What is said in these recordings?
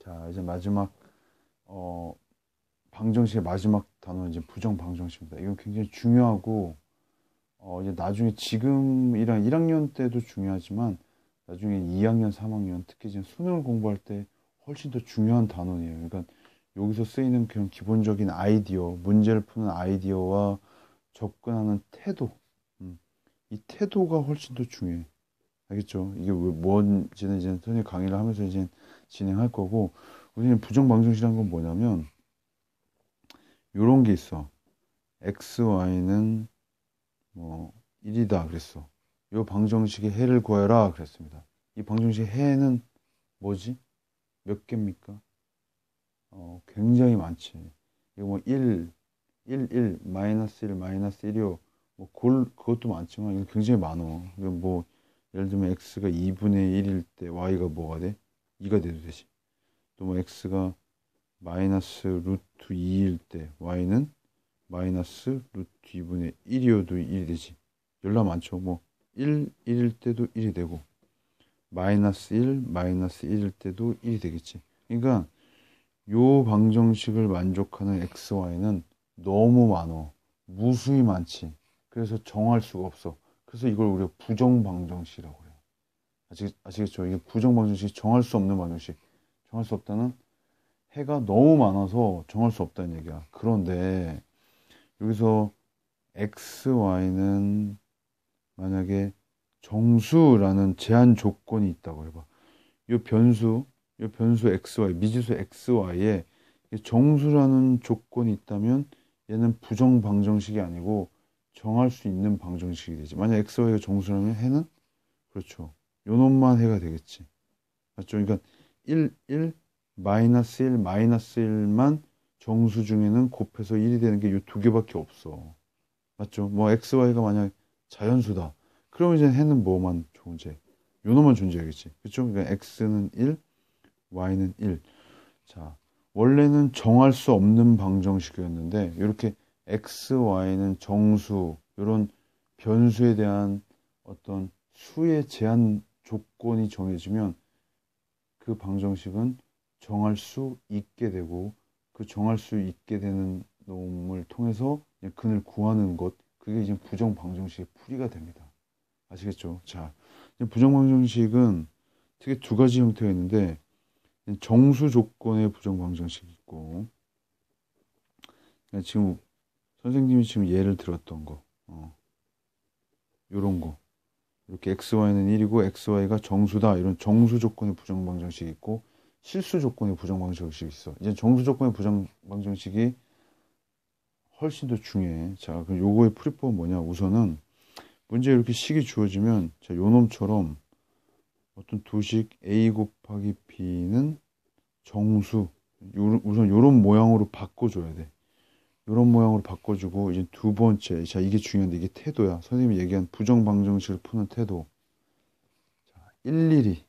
자, 이제 마지막, 방정식의 마지막 단어는 이제 부정방정식입니다. 이건 굉장히 중요하고, 이제 나중에 지금이랑 1학년 때도 중요하지만, 나중에 2학년, 3학년, 특히 이제 수능을 공부할 때 훨씬 더 중요한 단원이에요. 그러니까 여기서 쓰이는 그런 기본적인 아이디어, 문제를 푸는 아이디어와 접근하는 태도, 이 태도가 훨씬 더 중요해. 알겠죠? 이게 왜 뭔지는 이제 선생님 강의를 하면서 이제 진행할 거고, 우리는 부정방정식이란 건 뭐냐면, 요런 게 있어. x, y는 뭐 1이다 그랬어. 요 방정식의 해를 구해라 그랬습니다. 이 방정식의 해는 뭐지? 몇 개입니까? 굉장히 많지. 이거 뭐 1, 마이너스 1, 마이너스 1이요. 뭐 그것도 많지만 이거 굉장히 많어. 이거 뭐 예를 들면 x가 2분의 1일 때 y가 뭐가 돼? 2가 돼도 되지. 또 뭐 x가 마이너스 루트 2일 때 y는 마이너스 루트 2분의 1이어도 1이 되지. 열나 많죠. 뭐 1일 때도 1이 되고 마이너스 1, 마이너스 1일 때도 1이 되겠지. 그러니까 요 방정식을 만족하는 x, y는 너무 많어. 무수히 많지. 그래서 정할 수가 없어. 그래서 이걸 우리가 부정방정식이라고 해요. 아시겠죠? 이게 부정방정식, 정할 수 없는 방정식. 정할 수 없다는 해가 너무 많아서 정할 수 없다는 얘기야. 그런데 여기서 x, y는 만약에 정수라는 제한 조건이 있다고 해봐. 이 변수 x, y, 미지수 x, y에 정수라는 조건이 있다면 얘는 부정 방정식이 아니고 정할 수 있는 방정식이 되지. 만약 x, y가 정수라면 해는 그렇죠. 요 놈만 해가 되겠지. 맞죠? 그러니까 1, 마이너스 1, 마이너스 1만 정수 중에는 곱해서 1이 되는 게 요 두 개밖에 없어. 맞죠? 뭐 x, y가 만약 자연수다. 그러면 이제 해는 뭐만 존재? 요 놈만 존재하겠지. 그렇죠? 그러니까 x는 1, y는 1. 자, 원래는 정할 수 없는 방정식이었는데 이렇게 x, y는 정수 이런 변수에 대한 어떤 수의 제한 조건이 정해지면 그 방정식은 정할 수 있게 되고 그 정할 수 있게 되는 놈을 통해서 근을 구하는 것 그게 이제 부정 방정식의 풀이가 됩니다. 아시겠죠? 자, 부정 방정식은 특히 두 가지 형태가 있는데 정수 조건의 부정 방정식이 있고 지금 선생님이 지금 예를 들었던 거 요런 거 이렇게 xy는 1이고 xy가 정수다 이런 정수 조건의 부정 방정식이 있고 실수 조건의 부정 방정식이 있어. 이제 정수 조건의 부정 방정식이 훨씬 더 중요해. 자, 그럼 요거의 풀이법은 뭐냐? 우선은 문제 이렇게 식이 주어지면 자, 요 놈처럼 어떤 두식 a 곱하기 b는 정수 우선 요런 모양으로 바꿔줘야 돼. 요런 모양으로 바꿔주고 이제 두 번째 자 이게 중요한데 이게 태도야. 선생님이 얘기한 부정 방정식을 푸는 태도. 자, 일일이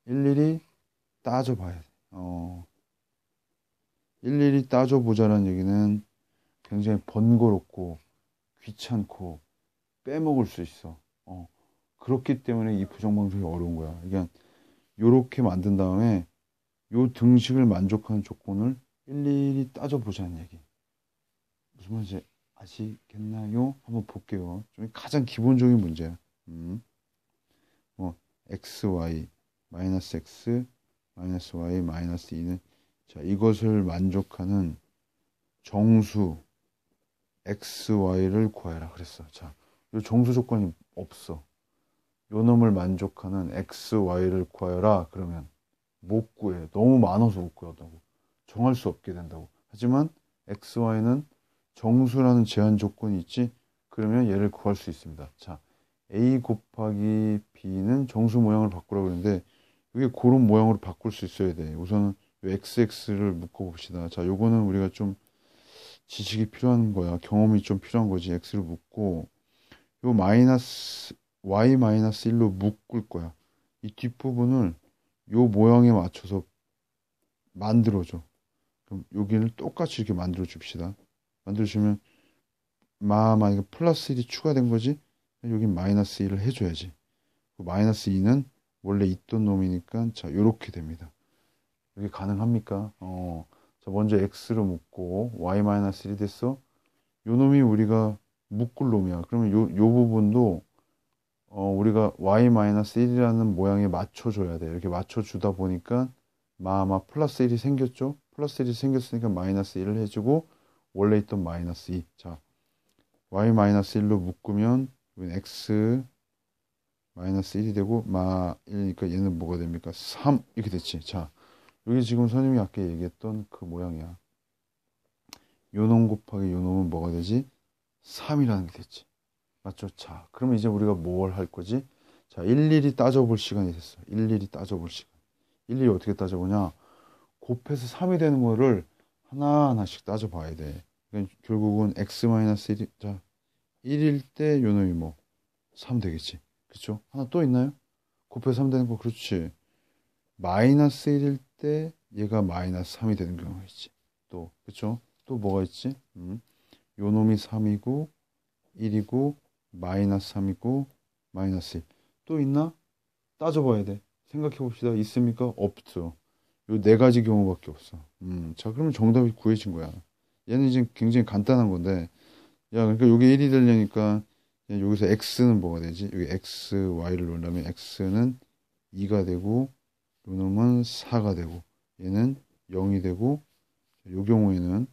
일일이 따져봐야 돼. 일일이 따져보자는 얘기는 굉장히 번거롭고 귀찮고 빼먹을 수 있어. 그렇기 때문에 이 부정방송이 어려운 거야. 그러니까 요렇게 만든 다음에 요 등식을 만족하는 조건을 일일이 따져보자는 얘기. 무슨 말인지 아시겠나요? 한번 볼게요. 좀 가장 기본적인 문제야. 뭐 x, y, 마이너스 x, 마이너스 y, 마이너스 2는 자 이것을 만족하는 정수 x, y를 구해라 그랬어. 자, 요 정수 조건이 없어. 요 놈을 만족하는 x, y를 구하여라 그러면 못 구해. 너무 많아서 못 구한다고. 정할 수 없게 된다고. 하지만 x, y는 정수라는 제한 조건이 있지. 그러면 얘를 구할 수 있습니다. 자, a 곱하기 b는 정수 모양을 바꾸라고 했는데 이게 그런 모양으로 바꿀 수 있어야 돼. 우선은 xx를 묶어 봅시다. 자, 요거는 우리가 좀 지식이 필요한 거야. 경험이 좀 필요한 거지. x를 묶고 요 마이너스 y 마이너스 1로 묶을 거야. 이 뒷부분을 요 모양에 맞춰서 만들어줘. 그럼 여기를 똑같이 이렇게 만들어 줍시다. 만들어 주면 만약에 플러스 1이 추가된 거지? 여기 마이너스 1을 해줘야지. 그 마이너스 2는 원래 있던 놈이니까 자 요렇게 됩니다. 이게 가능합니까? 자 먼저 x로 묶고 y-1이 됐어. 요 놈이 우리가 묶을 놈이야. 그러면 요 부분도 우리가 y-1이라는 모양에 맞춰줘야 돼. 이렇게 맞춰주다 보니까 마마 플러스 1이 생겼죠? 플러스 1이 생겼으니까 마이너스 1을 해주고 원래 있던 마이너스 2. 자, y-1로 묶으면 x 마이너스 1이 되고 마 1이니까 얘는 뭐가 됩니까? 3 이렇게 됐지. 자, 여기 지금 선생님이 아까 얘기했던 그 모양이야. 요 놈 곱하기 요 놈은 뭐가 되지? 3이라는 게 됐지. 맞죠? 자, 그러면 이제 우리가 뭘 할 거지? 자, 일일이 따져볼 시간이 됐어. 일일이 따져볼 시간. 일일이 어떻게 따져보냐? 곱해서 3이 되는 거를 하나하나씩 따져봐야 돼. 그러니까 결국은 x-1이, 자, 1일 때 요 놈이 뭐? 3 되겠지. 그쵸? 하나 또 있나요? 곱해서 3 되는 거, 그렇지. 마이너스 1일 때 얘가 마이너스 3이 되는 경우가 있지. 또, 그쵸? 또 뭐가 있지? 요 놈이 3이고, 1이고, 마이너스 3이고, 마이너스 1. 또 있나? 따져봐야 돼. 생각해 봅시다. 있습니까? 없죠. 요 네 가지 경우밖에 없어. 자, 그러면 정답이 구해진 거야. 얘는 이제 굉장히 간단한 건데, 야, 그러니까 요게 1이 되려니까, 여기서 x는 뭐가 되지? 여기 x, y를 놓으려면 x는 2가 되고, 요 놈은 4가 되고, 얘는 0이 되고, 요 경우는,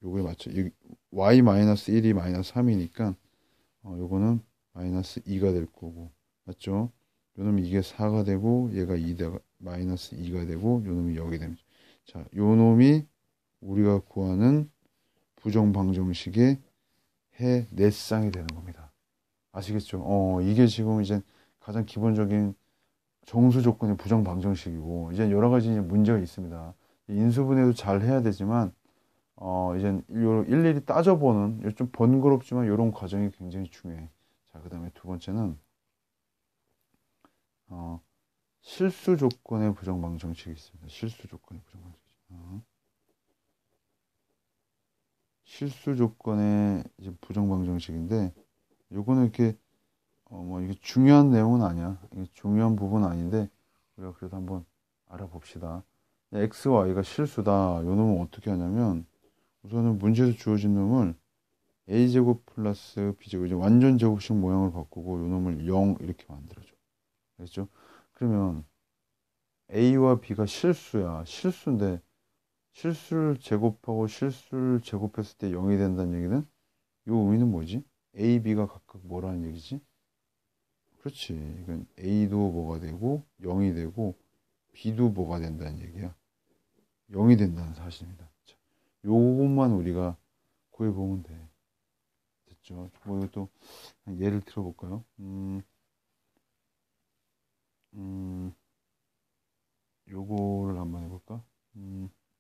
요거에 맞춰, y-1이 마이너스 3이니까, 요거는 마이너스 2가 될 거고, 맞죠? 요 놈이 이게 4가 되고, 얘가 2가, 마이너스 2가 되고, 요 놈이 0이 됩니다. 자, 요 놈이 우리가 구하는 부정방정식의 해 네 쌍이 되는 겁니다. 아시겠죠? 이게 지금 이제 가장 기본적인 정수 조건의 부정방정식이고, 이제 여러 가지 이제 문제가 있습니다. 인수분해도 잘 해야 되지만, 이제 일일이 따져보는, 좀 번거롭지만 이런 과정이 굉장히 중요해. 자, 그 다음에 두 번째는, 실수 조건의 부정방정식이 있습니다. 실수 조건의 부정방정식. 실수 조건의 이제 부정방정식인데, 요거는 이렇게, 뭐, 이게 중요한 내용은 아니야. 이게 중요한 부분은 아닌데, 우리가 그래도 한번 알아봅시다. x, y가 실수다. 요 놈은 어떻게 하냐면, 우선은 문제에서 주어진 놈을 a제곱 플러스 b제곱, 이제 완전 제곱식 모양을 바꾸고, 요 놈을 0 이렇게 만들어줘. 알겠죠? 그러면, a와 b가 실수야. 실수인데, 실수를 제곱하고 실수를 제곱했을 때 0이 된다는 얘기는, 요 의미는 뭐지? a, b가 각각 뭐라는 얘기지? 그렇지. 이건 a도 뭐가 되고 0이 되고 b도 뭐가 된다는 얘기야. 0이 된다는 사실입니다. 자, 요것만 우리가 구해보면 돼. 됐죠? 뭐 이것도 예를 들어볼까요? 요거를 한번 해볼까?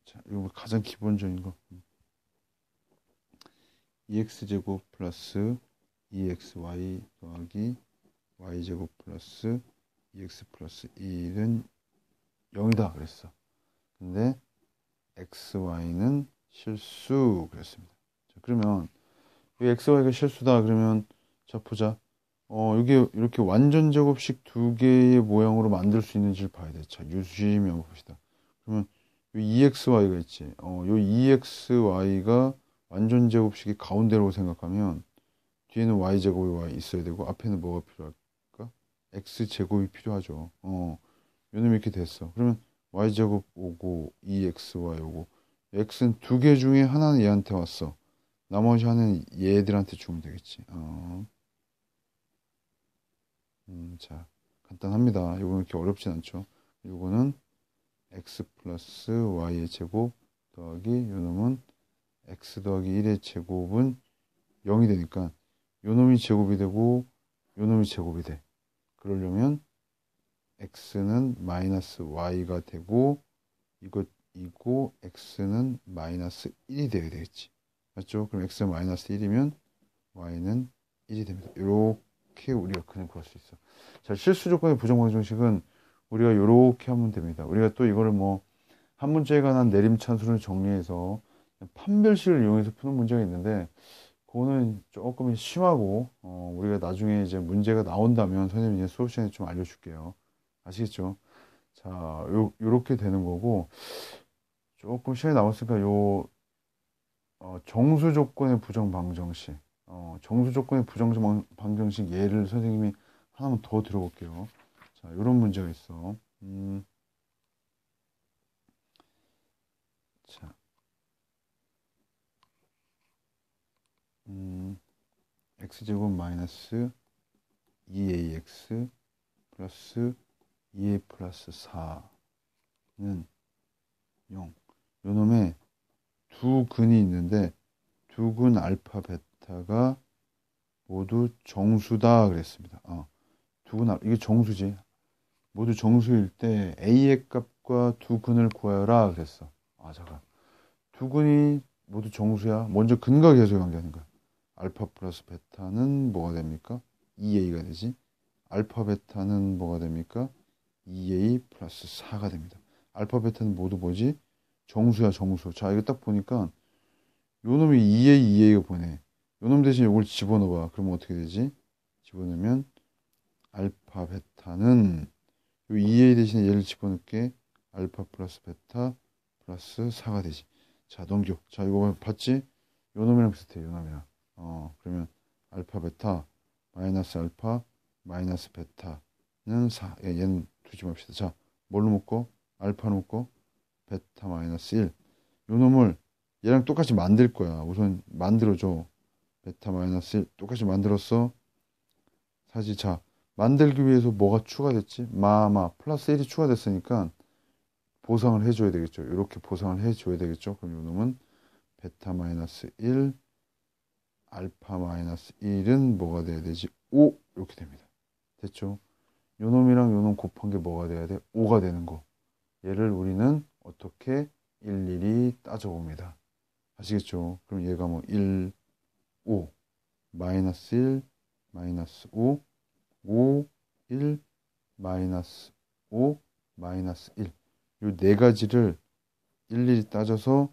자, 요거 가장 기본적인 거. 2x제곱 플러스 2xy 더하기 y제곱 플러스 2x 플러스 1은 0이다 그랬어. 근데 xy는 실수 그랬습니다. 자, 그러면 이 xy가 실수다 그러면 자 보자. 이게 이렇게 완전 제곱식 두 개의 모양으로 만들 수 있는지를 봐야 돼. 자, 유심히 한번 봅시다. 그러면 요 2xy가 있지. 요 2xy가 완전 제곱식이 가운데라고 생각하면 뒤에는 y제곱이 있어야 되고 앞에는 뭐가 필요할까? x제곱이 필요하죠. 요놈이 이렇게 됐어. 그러면 y제곱 오고 2xy 오고 x는 두 개 중에 하나는 얘한테 왔어. 나머지 하나는 얘들한테 주면 되겠지. 자, 간단합니다. 이거는 이렇게 어렵진 않죠. 이거는 x 플러스 y의 제곱 더하기 요놈은 x 더하기 1의 제곱은 0이 되니까 요놈이 제곱이 되고 요놈이 제곱이 돼. 그러려면 x는 마이너스 y가 되고 이고 x는 마이너스 1이 되어야 되겠지. 맞죠? 그럼 x는 마이너스 1이면 y는 1이 됩니다. 이렇게 우리가 그냥 구할 수 있어. 자, 실수 조건의 부정방정식은 우리가 이렇게 하면 됩니다. 우리가 또 이거를 뭐 한 문제에 관한 내림차순을 정리해서 판별식을 이용해서 푸는 문제가 있는데 그거는 조금 심하고 우리가 나중에 이제 문제가 나온다면 선생님이 이제 수업 시간에 좀 알려줄게요. 아시겠죠? 자, 요렇게 되는 거고, 조금 시간이 남았으니까 정수 조건의 부정 방정식. 정수 조건의 부정 방정식 예를 선생님이 하나만 더 들어볼게요. 자, 요런 문제가 있어. 자, x제곱 마이너스 2ax 플러스 2a 플러스 4는 0. 요 놈의 두 근이 있는데 두 근 알파 베타가 모두 정수다 그랬습니다. 두 근 이게 정수지. 모두 정수일 때 a의 값과 두 근을 구하여라 그랬어. 잠깐. 두 근이 모두 정수야. 먼저 근과 계수의 관계하는 거야. 알파 플러스 베타는 뭐가 됩니까? 2a가 되지. 알파 베타는 뭐가 됩니까? 2a 플러스 4가 됩니다. 알파 베타는 모두 뭐지? 정수야, 정수. 자, 이거 딱 보니까 요 놈이 2a가 보내. 요 놈 대신 요걸 집어넣어봐. 그러면 어떻게 되지? 집어넣으면 알파 베타는 요 2a 대신에 얘를 집어넣게 알파 플러스 베타 플러스 4가 되지. 자, 넘겨. 자, 이거 봤지? 요 놈이랑 비슷해. 요 놈이랑. 그러면 알파 베타 마이너스 알파 마이너스 베타는 4. 얘는 두지 맙시다. 자, 뭘로 묶어? 알파로 묶어? 베타 마이너스 1. 요 놈을 얘랑 똑같이 만들 거야. 우선 만들어줘. 베타 마이너스 1 똑같이 만들었어. 사실 자, 만들기 위해서 뭐가 추가됐지? 플러스 1이 추가됐으니까 보상을 해줘야 되겠죠. 이렇게 보상을 해줘야 되겠죠. 그럼 요 놈은 베타 마이너스 1 알파 마이너스 1은 뭐가 돼야 되지? 5 이렇게 됩니다. 됐죠? 요 놈이랑 요 놈 곱한 게 뭐가 돼야 돼? 5가 되는 거. 얘를 우리는 어떻게 일일이 따져봅니다. 아시겠죠? 그럼 얘가 뭐 1, 5, 마이너스 1, 마이너스 5, 5, 1, 마이너스 5, 마이너스 1. 요 네 가지를 일일이 따져서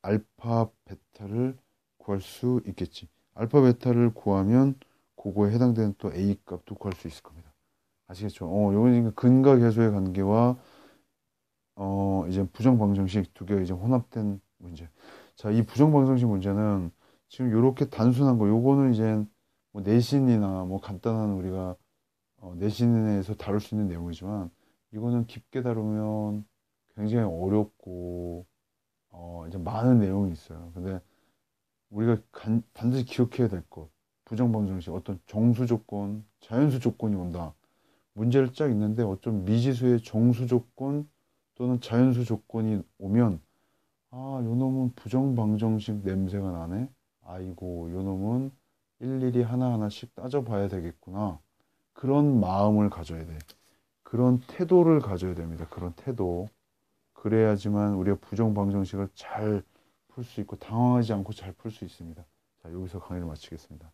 알파, 베타를 구할 수 있겠지. 알파, 베타를 구하면 그거에 해당되는 또 A 값도 구할 수 있을 겁니다. 아시겠죠? 요건 근과 계수의 관계와 이제 부정방정식 두 개가 이제 혼합된 문제. 자, 이 부정방정식 문제는 지금 이렇게 단순한 거, 요거는 이제 뭐 내신이나 뭐 간단한 우리가 내신에서 다룰 수 있는 내용이지만 이거는 깊게 다루면 굉장히 어렵고 이제 많은 내용이 있어요. 근데 우리가 반드시 기억해야 될 것, 부정방정식 어떤 정수 조건, 자연수 조건이 온다. 문제를 쫙 있는데 어떤 미지수의 정수 조건 또는 자연수 조건이 오면 요 놈은 부정방정식 냄새가 나네. 아이고, 요 놈은 일일이 하나하나씩 따져봐야 되겠구나. 그런 마음을 가져야 돼. 그런 태도를 가져야 됩니다. 그런 태도. 그래야지만 우리가 부정방정식을 잘 풀 수 있고 당황하지 않고 잘 풀 수 있습니다. 자, 여기서 강의를 마치겠습니다.